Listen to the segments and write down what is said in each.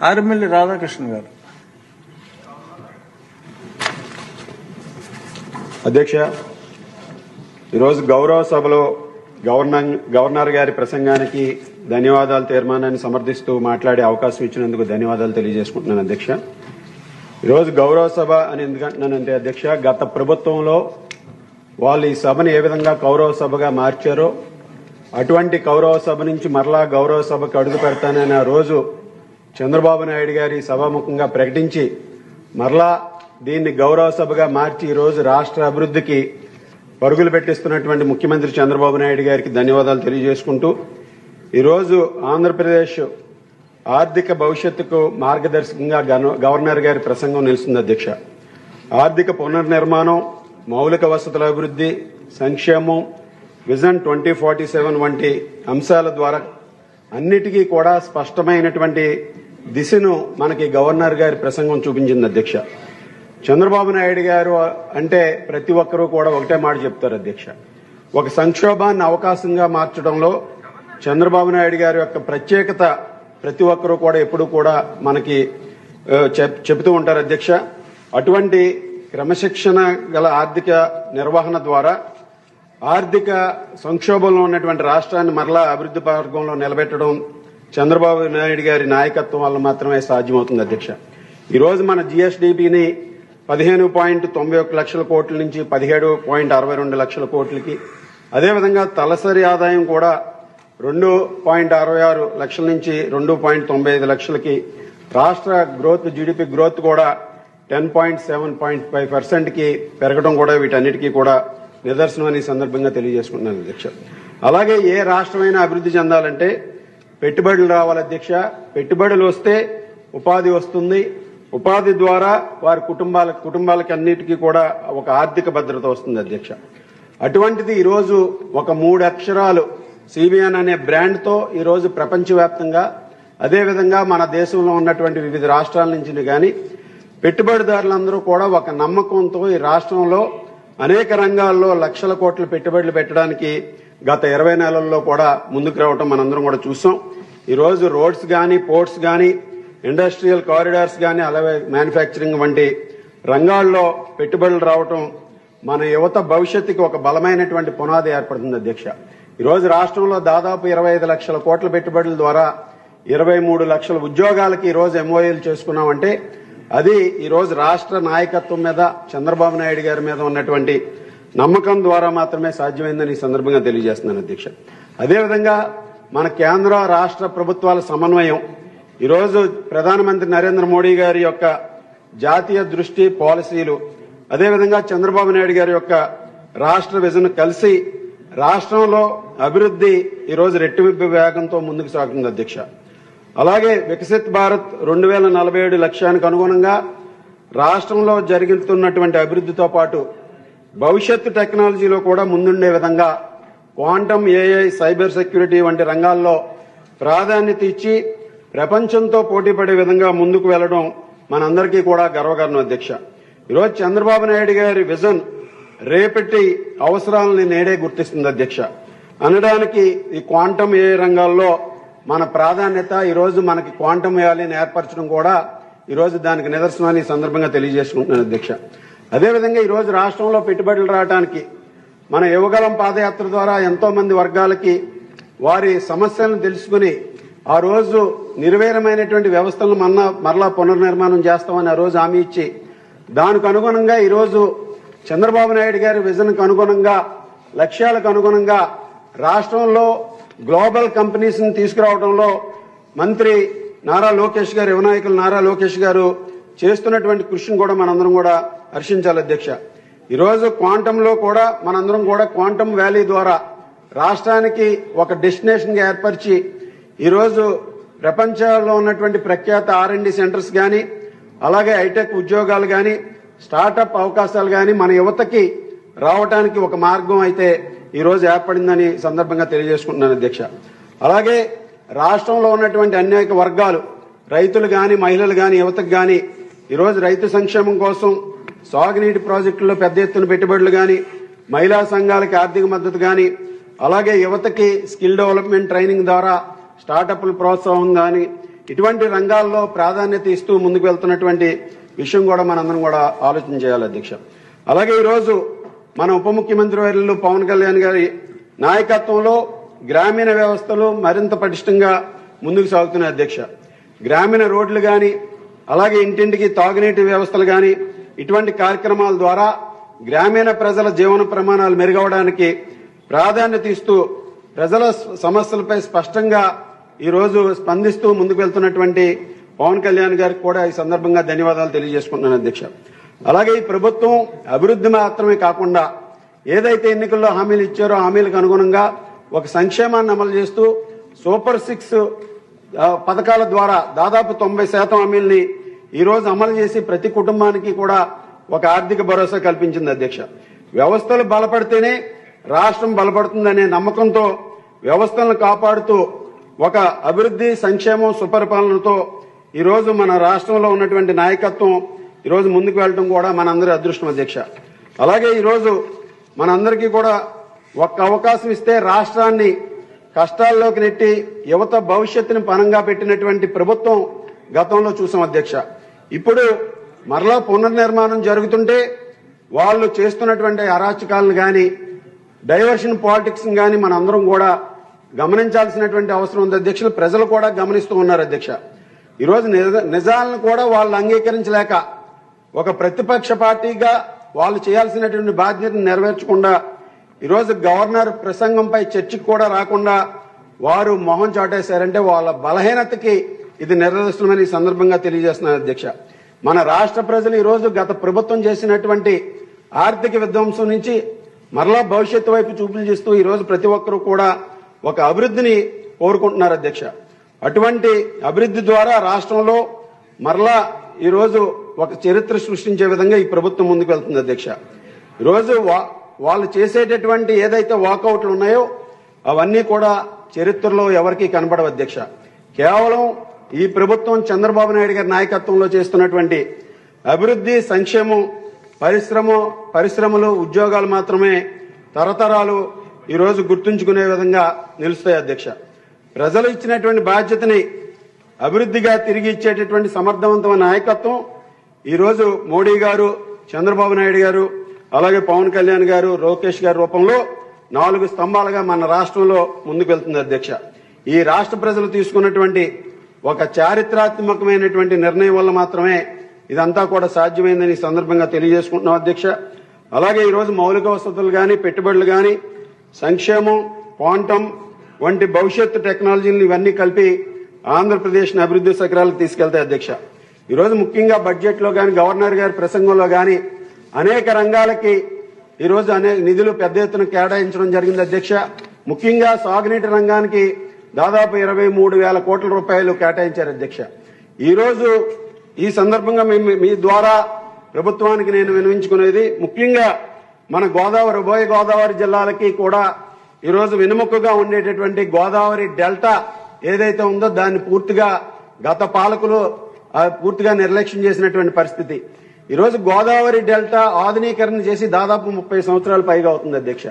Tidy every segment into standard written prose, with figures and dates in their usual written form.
ఆర్మిల్లి రాధాకృష్ణ గారు. అధ్యక్ష, ఈరోజు గౌరవ సభలో గవర్నర్ గారి ప్రసంగానికి ధన్యవాదాలు తీర్మానాన్ని సమర్థిస్తూ మాట్లాడే అవకాశం ఇచ్చినందుకు ధన్యవాదాలు తెలియజేసుకుంటున్నాను అధ్యక్ష. ఈరోజు గౌరవ సభ అని ఎందుకంటున్నానంటే అధ్యక్ష, గత ప్రభుత్వంలో వాళ్ళు ఈ సభను ఏ విధంగా గౌరవ సభగా మార్చారో అటువంటి గౌరవ సభ నుంచి మరలా గౌరవ సభకు అడుగు పెడతానని ఆ రోజు చంద్రబాబు నాయుడు గారి సభాముఖంగా ప్రకటించి మరలా దీన్ని గౌరవ సభగా మార్చి ఈరోజు రాష్ట్ర అభివృద్ధికి పరుగులు పెట్టిస్తున్నటువంటి ముఖ్యమంత్రి చంద్రబాబు నాయుడు గారికి ధన్యవాదాలు తెలియజేసుకుంటూ ఈరోజు ఆంధ్రప్రదేశ్ ఆర్థిక భవిష్యత్తుకు మార్గదర్శకంగా గవర్నర్ గారి ప్రసంగం నిలుస్తుంది అధ్యక్ష. ఆర్థిక పునర్నిర్మాణం, మౌలిక వసతుల అభివృద్ధి, సంక్షేమం, విజన్ 2047 వంటి అంశాల ద్వారా అన్నిటికీ కూడా స్పష్టమైనటువంటి దిశను మనకి గవర్నర్ గారి ప్రసంగం చూపించింది అధ్యక్ష. చంద్రబాబు నాయుడు గారు అంటే ప్రతి ఒక్కరూ కూడా ఒకటే మాట చెప్తారు అధ్యక్ష. ఒక సంక్షోభాన్ని అవకాశంగా మార్చడంలో చంద్రబాబు నాయుడు గారి యొక్క ప్రత్యేకత ప్రతి ఒక్కరూ కూడా ఎప్పుడు కూడా మనకి చెబుతూ ఉంటారు అధ్యక్ష. అటువంటి క్రమశిక్షణ గల ఆర్థిక నిర్వహణ ద్వారా ఆర్థిక సంక్షోభంలో ఉన్నటువంటి రాష్ట్రాన్ని మరలా అభివృద్ధి మార్గంలో నిలబెట్టడం చంద్రబాబు నాయుడు గారి నాయకత్వం వల్ల మాత్రమే సాధ్యమవుతుంది అధ్యక్ష. ఈరోజు మన జిఎస్డిపిని 15.91 లక్షల కోట్ల నుంచి 17.62 లక్షల కోట్లకి, అదేవిధంగా తలసరి ఆదాయం కూడా 2.66 లక్షల నుంచి 2.95 లక్షలకి, రాష్ట్ర గ్రోత్ జీడిపి గ్రోత్ కూడా 10.7.5%కి పెరగడం కూడా వీటన్నిటికీ కూడా నిదర్శనం అని సందర్భంగా తెలియజేసుకుంటున్నాను అధ్యక్ష. అలాగే ఏ రాష్ట్రమైనా అభివృద్ధి చెందాలంటే పెట్టుబడులు రావాలి అధ్యక్ష. పెట్టుబడులు వస్తే ఉపాధి వస్తుంది. ఉపాధి ద్వారా వారి కుటుంబాలకి అన్నిటికీ కూడా ఒక ఆర్థిక భద్రత వస్తుంది అధ్యక్ష. అటువంటిది ఈరోజు ఒక 3 అక్షరాలు సిబిఎన్ అనే బ్రాండ్తో ఈరోజు ప్రపంచవ్యాప్తంగా, అదేవిధంగా మన దేశంలో ఉన్నటువంటి వివిధ రాష్ట్రాల నుంచి కానీ పెట్టుబడిదారులందరూ కూడా ఒక నమ్మకంతో ఈ రాష్ట్రంలో అనేక రంగాల్లో లక్షల కోట్ల పెట్టుబడులు పెట్టడానికి గత 20 నెలల్లో కూడా ముందుకు రావడం మనందరం కూడా చూసాం. ఈరోజు రోడ్స్ కానీ, పోర్ట్స్ కానీ, ఇండస్ట్రియల్ కారిడార్స్ కానీ, అలాగే మ్యానుఫ్యాక్చరింగ్ వంటి రంగాల్లో పెట్టుబడులు రావటం మన యువత భవిష్యత్తుకి ఒక బలమైనటువంటి పునాది ఏర్పడుతుంది అధ్యక్ష. ఈరోజు రాష్ట్రంలో దాదాపు 25 లక్షల కోట్ల పెట్టుబడుల ద్వారా 23 లక్షల ఉద్యోగాలకి ఈరోజు ఎంఓఏలు చేసుకున్నామంటే అది ఈరోజు రాష్ట్ర నాయకత్వం మీద, చంద్రబాబు నాయుడు గారి మీద ఉన్నటువంటి నమ్మకం ద్వారా మాత్రమే సాధ్యమైందని ఈ సందర్భంగా తెలియజేస్తున్నాను అధ్యక్ష. అదేవిధంగా మన కేంద్ర రాష్ట్ర ప్రభుత్వాల సమన్వయం, ఈరోజు ప్రధానమంత్రి నరేంద్ర మోడీ గారి యొక్క జాతీయ దృష్టి పాలసీలు, అదేవిధంగా చంద్రబాబు నాయుడు గారి యొక్క రాష్ట్ర విజన్ కలిసి రాష్ట్రంలో అభివృద్ధి ఈరోజు రెట్టింపు వేగంతో ముందుకు సాగుతుంది అధ్యక్ష. అలాగే వికసిత్ భారత్ 2047 లక్ష్యానికి అనుగుణంగా రాష్ట్రంలో జరుగుతున్నటువంటి అభివృద్ధితో పాటు భవిష్యత్తు టెక్నాలజీలో కూడా ముందుండే విధంగా క్వాంటమ్, ఏఐ, సైబర్ సెక్యూరిటీ వంటి రంగాల్లో ప్రాధాన్యత ఇచ్చి ప్రపంచంతో పోటీపడే విధంగా ముందుకు వెళ్లడం మనందరికీ కూడా గర్వకారణం అధ్యక్ష. ఈరోజు చంద్రబాబు నాయుడు గారి విజన్ రేపటి అవసరాలని నేడే గుర్తిస్తుంది అధ్యక్ష. అనడానికి ఈ క్వాంటమ్ ఏఐ రంగాల్లో మన ప్రాధాన్యత ఈరోజు మనకి క్వాంటమ్ ఏఐని ఏర్పరచడం కూడా ఈరోజు దానికి నిదర్శనాన్ని సందర్భంగా తెలియజేసుకుంటున్నాను అధ్యక్ష. అదేవిధంగా ఈరోజు రాష్ట్రంలో పెట్టుబడులు రావడానికి మన యువగలం పాదయాత్ర ద్వారా ఎంతో మంది వర్గాలకి వారి సమస్యలను తెలుసుకుని ఆ రోజు నిర్వీర్యమైనటువంటి వ్యవస్థలను మరలా పునర్నిర్మాణం చేస్తామని ఆ రోజు హామీ ఇచ్చి దానికి అనుగుణంగా ఈరోజు చంద్రబాబు నాయుడు గారి విజన్కు అనుగుణంగా, లక్ష్యాలకు అనుగుణంగా రాష్ట్రంలో గ్లోబల్ కంపెనీస్ ని తీసుకురావడంలో మంత్రి నారా లోకేష్ గారు, యువనాయకులు నారా లోకేష్ గారు చేస్తున్నటువంటి కృషిని కూడా మనందరం కూడా హర్షించాలి అధ్యక్ష. ఈరోజు క్వాంటంలో కూడా మనందరం కూడా క్వాంటమ్ వ్యాలీ ద్వారా రాష్ట్రానికి ఒక డెస్టినేషన్ గా ఏర్పరిచి ఈరోజు ప్రపంచంలో ఉన్నటువంటి ప్రఖ్యాత R&D సెంటర్స్ కానీ, అలాగే హైటెక్ ఉద్యోగాలు కానీ, స్టార్టప్ అవకాశాలు కానీ మన యువతకి రావడానికి ఒక మార్గం అయితే ఈరోజు ఏర్పడిందని సందర్భంగా తెలియజేసుకుంటున్నాను అధ్యక్ష. అలాగే రాష్ట్రంలో ఉన్నటువంటి అనేక వర్గాలు, రైతులు కానీ, మహిళలు కానీ, యువతకు కానీ ఈరోజు రైతు సంక్షేమం కోసం సాగునీటి ప్రాజెక్టుల్లో పెద్ద ఎత్తున పెట్టుబడులు కానీ, మహిళా సంఘాలకి ఆర్థిక మద్దతు కానీ, అలాగే యువతకి స్కిల్ డెవలప్మెంట్ ట్రైనింగ్ ద్వారా స్టార్టప్ల ప్రోత్సాహం కానీ ఇటువంటి రంగాల్లో ప్రాధాన్యత ఇస్తూ ముందుకు వెళ్తున్నటువంటి విషయం కూడా మనందరం కూడా ఆలోచన చేయాలి అధ్యక్ష. అలాగే ఈరోజు మన ఉప ముఖ్యమంత్రి వర్యులు పవన్ కళ్యాణ్ గారి నాయకత్వంలో గ్రామీణ వ్యవస్థలు మరింత పటిష్టంగా ముందుకు సాగుతున్నాయి అధ్యక్ష. గ్రామీణ రోడ్లు కానీ అలాగే ఇంటింటికి తాగునీటి వ్యవస్థలు కానీ ఇటువంటి కార్యక్రమాల ద్వారా గ్రామీణ ప్రజల జీవన ప్రమాణాలు మెరుగవడానికి ప్రాధాన్యత ఇస్తూ ప్రజల సమస్యలపై స్పష్టంగా ఈరోజు స్పందిస్తూ ముందుకు వెళ్తున్నటువంటి పవన్ కళ్యాణ్ గారికి కూడా ఈ సందర్భంగా ధన్యవాదాలు తెలియజేసుకుంటున్నాను అధ్యక్ష. అలాగే ఈ ప్రభుత్వం అభివృద్ధి మాత్రమే కాకుండా ఏదైతే ఎన్నికల్లో హామీలు ఇచ్చారో హామీలకు అనుగుణంగా ఒక సంక్షేమాన్ని అమలు చేస్తూ సూపర్ 6 పథకాల ద్వారా దాదాపు 90% హామీల్ని ఈ రోజు అమలు చేసి ప్రతి కుటుంబానికి కూడా ఒక ఆర్థిక భరోసా కల్పించింది అధ్యక్ష. వ్యవస్థలు బలపడితేనే రాష్ట్రం బలపడుతుందనే నమ్మకంతో వ్యవస్థలను కాపాడుతూ ఒక అభివృద్ధి సంక్షేమం సుపరిపాలనతో ఈ రోజు మన రాష్ట్రంలో ఉన్నటువంటి నాయకత్వం ఈరోజు ముందుకు వెళ్లడం కూడా మనందరి అదృష్టం అధ్యక్ష. అలాగే ఈరోజు మనందరికీ కూడా ఒక్క అవకాశం ఇస్తే రాష్ట్రాన్ని కష్టాల్లోకి నెట్టి యువత భవిష్యత్తుని పణంగా పెట్టినటువంటి ప్రభుత్వం గతంలో చూసాం అధ్యక్ష. ఇప్పుడు మరలా పునర్నిర్మాణం జరుగుతుంటే వాళ్ళు చేస్తున్నటువంటి అరాచకాలను గాని డైవర్షన్ పాలిటిక్స్ గాని మనందరం కూడా గమనించాల్సినటువంటి అవసరం ఉంది అధ్యక్షులు. ప్రజలు కూడా గమనిస్తూ ఉన్నారు అధ్యక్ష. ఈరోజు నిజాలను కూడా వాళ్ళు అంగీకరించలేక ఒక ప్రతిపక్ష పార్టీగా వాళ్ళు చేయాల్సినటువంటి బాధ్యతను నెరవేర్చకుండా ఈరోజు గవర్నర్ ప్రసంగంపై చర్చకు కూడా రాకుండా వారు మొహం చాటేశారంటే వాళ్ళ బలహీనతకి ఇది నిదర్శనమని ఈ సందర్భంగా తెలియజేస్తున్నారు అధ్యక్ష. మన రాష్ట్ర ప్రజలు ఈరోజు గత ప్రభుత్వం చేసినటువంటి ఆర్థిక విధ్వంసం నుంచి మరలా భవిష్యత్తు వైపు చూపులు చేస్తూ ఈరోజు ప్రతి ఒక్కరూ కూడా ఒక అభివృద్ధిని కోరుకుంటున్నారు అధ్యక్ష. అటువంటి అభివృద్ధి ద్వారా రాష్ట్రంలో మరలా ఈరోజు ఒక చరిత్ర సృష్టించే విధంగా ఈ ప్రభుత్వం ముందుకు వెళ్తుంది అధ్యక్ష. ఈరోజు వాళ్ళు చేసేటటువంటి ఏదైతే వాకౌట్లు ఉన్నాయో అవన్నీ కూడా చరిత్రలో ఎవరికీ కనబడవు అధ్యక్ష. కేవలం ఈ ప్రభుత్వం చంద్రబాబు నాయుడు గారి నాయకత్వంలో చేస్తున్నటువంటి అభివృద్ధి సంక్షేమం పరిశ్రమలు ఉద్యోగాలు మాత్రమే తరతరాలు ఈరోజు గుర్తుంచుకునే విధంగా నిలుస్తాయి అధ్యక్ష. ప్రజలు ఇచ్చినటువంటి బాధ్యతని అభివృద్ధిగా తిరిగి ఇచ్చేటటువంటి సమర్థవంతమైన నాయకత్వం ఈరోజు మోడీ గారు, చంద్రబాబు నాయుడు గారు, అలాగే పవన్ కళ్యాణ్ గారు, లోకేష్ గారి రూపంలో 4 స్తంభాలుగా మన రాష్ట్రంలో ముందుకు వెళ్తుంది అధ్యక్ష. ఈ రాష్ట్ర ప్రజలు తీసుకున్నటువంటి ఒక చారిత్రాత్మకమైనటువంటి నిర్ణయం వల్ల మాత్రమే ఇదంతా కూడా సాధ్యమైందని ఈ సందర్భంగా తెలియజేసుకుంటున్నాం అధ్యక్ష. అలాగే ఈరోజు మౌలిక వసతులు గాని పెట్టుబడులు గాని సంక్షేమం క్వాంటం వంటి భవిష్యత్తు టెక్నాలజీలను ఇవన్నీ కలిపి ఆంధ్రప్రదేశ్ ని అభివృద్ధి శిఖరాలకు తీసుకెళ్తాయి అధ్యక్ష. ఈరోజు ముఖ్యంగా బడ్జెట్ లో గాని గవర్నర్ గారి ప్రసంగంలో గాని అనేక రంగాలకి ఈరోజు అనేక నిధులు పెద్ద ఎత్తున కేటాయించడం జరిగింది అధ్యక్ష. ముఖ్యంగా సాగునీటి రంగానికి దాదాపు 23,000 కోట్ల రూపాయలు కేటాయించారు అధ్యక్ష. ఈరోజు ఈ సందర్భంగా మీ ద్వారా ప్రభుత్వానికి నేను విన్నవించుకునేది ముఖ్యంగా మన ఉభయ గోదావరి జిల్లాలకి కూడా ఈరోజు వెనుముకగా ఉండేటటువంటి గోదావరి డెల్టా ఏదైతే ఉందో దాన్ని పూర్తిగా గత పాలకులు పూర్తిగా నిర్లక్ష్యం చేసినటువంటి పరిస్థితి. ఈరోజు గోదావరి డెల్టా ఆధునీకరణ చేసి దాదాపు 30 సంవత్సరాలు పైగా అవుతుంది అధ్యక్ష.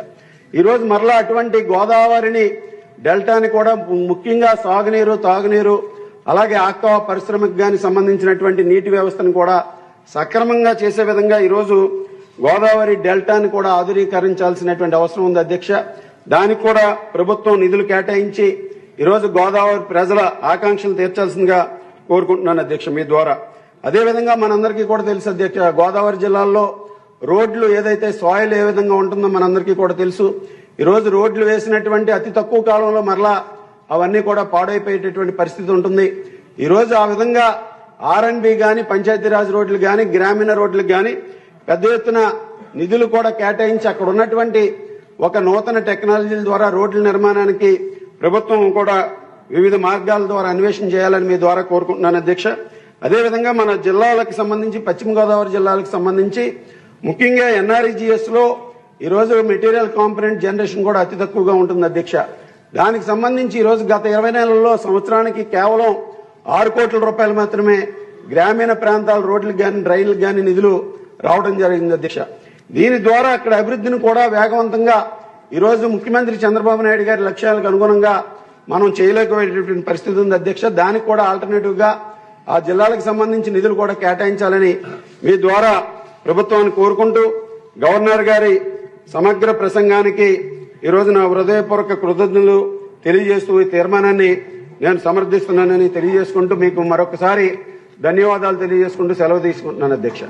ఈరోజు మరలా అటువంటి గోదావరిని డెల్టాని కూడా ముఖ్యంగా సాగునీరు తాగునీరు అలాగే ఆక్వా పరిశ్రమకు గాని సంబంధించినటువంటి నీటి వ్యవస్థను కూడా సక్రమంగా చేసే విధంగా ఈరోజు గోదావరి డెల్టాని కూడా ఆధునీకరించాల్సినటువంటి అవసరం ఉంది అధ్యక్ష. దానికి కూడా ప్రభుత్వం నిధులు కేటాయించి ఈరోజు గోదావరి ప్రజల ఆకాంక్షలు తీర్చాల్సిందిగా కోరుకుంటున్నాను అధ్యక్ష మీ ద్వారా. అదేవిధంగా మనందరికీ కూడా తెలుసు అధ్యక్ష, గోదావరి జిల్లాల్లో రోడ్లు ఏదైతే సాయిల్ ఏ విధంగా ఉంటుందో మనందరికీ కూడా తెలుసు. ఈరోజు రోడ్లు వేసినటువంటి అతి తక్కువ కాలంలో మరలా అవన్నీ కూడా పాడైపోయేటటువంటి పరిస్థితి ఉంటుంది. ఈరోజు ఆ విధంగా R&B గాని పంచాయతీరాజ్ రోడ్లు గాని గ్రామీణ రోడ్లకు గాని పెద్ద ఎత్తున నిధులు కూడా కేటాయించి అక్కడ ఉన్నటువంటి ఒక నూతన టెక్నాలజీల ద్వారా రోడ్ల నిర్మాణానికి ప్రభుత్వం కూడా వివిధ మార్గాల ద్వారా అన్వేషణ చేయాలని మీ ద్వారా కోరుకుంటున్నాను అధ్యక్ష. అదేవిధంగా మన జిల్లాలకు సంబంధించి పశ్చిమ గోదావరి జిల్లాలకు సంబంధించి ముఖ్యంగా NREGS లో ఈరోజు మెటీరియల్ కాంపోనెంట్ జనరేషన్ కూడా అతి తక్కువగా ఉంటుంది అధ్యక్ష. దానికి సంబంధించి ఈరోజు గత 20 నెలల్లో సంవత్సరానికి కేవలం 6 కోట్ల రూపాయలు మాత్రమే గ్రామీణ ప్రాంతాల రోడ్లకు గాని డ్రైన్లకు గాని నిధులు రావడం జరిగింది అధ్యక్ష. దీని ద్వారా అక్కడ అభివృద్ధిని కూడా వేగవంతంగా ఈరోజు ముఖ్యమంత్రి చంద్రబాబు నాయుడు గారి లక్ష్యాలకు అనుగుణంగా మనం చేయలేకపోయేటువంటి పరిస్థితి ఉంది అధ్యక్ష. దానికి కూడా ఆల్టర్నేటివ్ గా ఆ జిల్లాలకు సంబంధించి నిధులు కూడా కేటాయించాలని మీ ద్వారా ప్రభుత్వాన్ని కోరుకుంటూ గవర్నర్ గారి సమగ్ర ప్రసంగానికి ఈ రోజు నా హృదయపూర్వక కృతజ్ఞతలు తెలియజేస్తూ ఈ తీర్మానాన్ని నేను సమర్థిస్తున్నానని తెలియజేసుకుంటూ మీకు మరొకసారి ధన్యవాదాలు తెలియజేసుకుంటూ సెలవు తీసుకుంటున్నాను అధ్యక్ష.